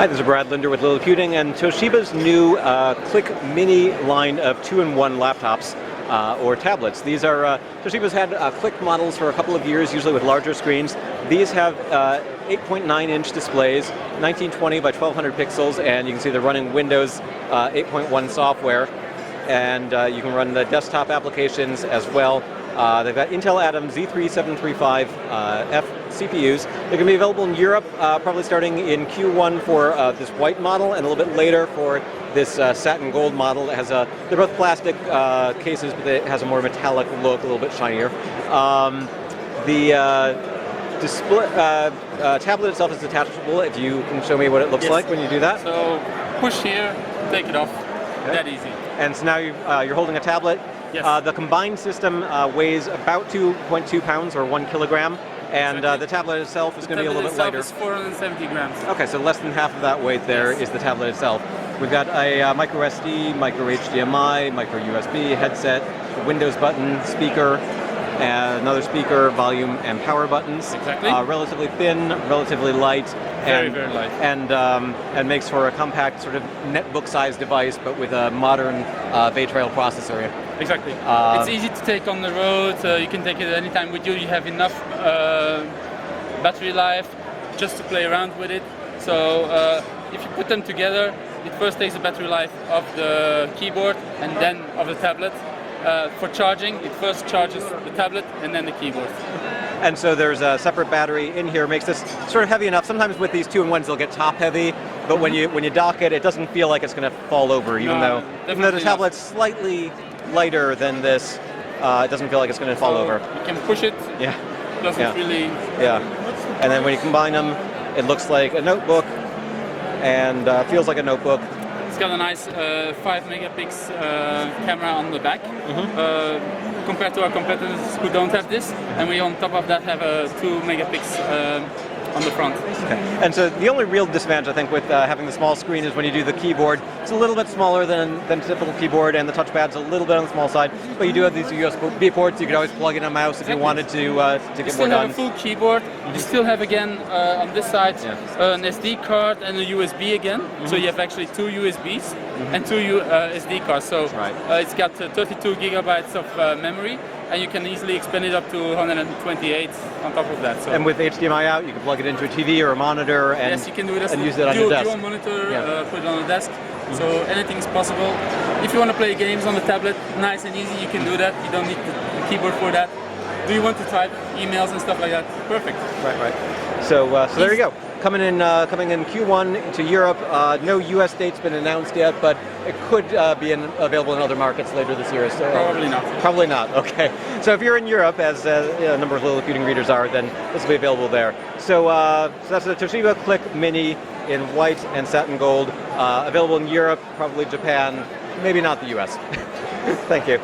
Hi, this is Brad Linder with Liliputing, and Toshiba's new Click Mini line of 2-in-1 laptops or tablets. These are, Toshiba's had Click models for a couple of years, usually with larger screens. These have 8.9-inch displays, 1920 by 1200 pixels, and you can see they're running Windows 8.1 software. And you can run the desktop applications as well. They've got Intel Atom Z3735F CPUs. They're going to be available in Europe probably starting in Q1 for this white model and a little bit later for this satin gold model. It has they're both plastic cases, but it has a more metallic look, a little bit shinier. The display tablet itself is detachable. If you can show me what it looks like when you do that. So push here, take it off. Okay. That easy. And so now you're holding a tablet. Yes. The combined system weighs about 2.2 pounds or 1 kilogram, and exactly. The tablet itself is going to be a little bit lighter. Is 470 grams. Okay, so less than half of that weight there is the tablet itself. We've got a micro SD, micro HDMI, micro USB, headset, Windows button, speaker, another speaker, volume and power buttons. Exactly. Relatively thin, relatively light. Very light. And makes for a compact sort of netbook-sized device, but with a modern Bay Trail processor. Exactly. It's easy to take on the road. You can take it anytime with you. You have enough battery life just to play around with it. So if you put them together, it first takes the battery life of the keyboard and then of the tablet. For charging, it first charges the tablet and then the keyboard. And so there's a separate battery in here, makes this sort of heavy enough. Sometimes with these 2-in-1s they'll get top heavy, but when you dock it, it doesn't feel like it's going to fall over, even though the tablet's slightly lighter than this, it doesn't feel like it's going to fall over. You can push it. Yeah. Doesn't really. Yeah. And then when you combine them, it looks like a notebook and feels like a notebook. It's got a nice 5 megapixel camera on the back, compared to our competitors who don't have this, and we on top of that have a 2 megapixel on the front. Okay. And so the only real disadvantage, I think, with having the small screen is when you do the keyboard. It's a little bit smaller than a typical keyboard, and the touchpad's a little bit on the small side. But you do have these USB ports. You could always plug in a mouse if you wanted to get more done. You still have a full keyboard. You still have again on this side an SD card and a USB again. So you have actually 2 USBs and 2 SD cards. So it's got 32 gigabytes of memory. And you can easily expand it up to 128 on top of that. So. And with HDMI out, you can plug it into a TV or a monitor and, yes, you can do it and use it on your desk. Dual monitor, put it on the desk. So anything is possible. If you want to play games on the tablet, nice and easy, you can do that. You don't need the keyboard for that. Do you want to type emails and stuff like that? Perfect. Right. So there you go. Coming in Q1 to Europe. No U.S. date's been announced yet, but it could be available in other markets later this year. So probably not. Probably not. Okay. So if you're in Europe, as a number of Liliputing readers are, then this will be available there. So that's the Toshiba Click Mini in white and satin gold. Available in Europe, probably Japan, maybe not the U.S. Thank you.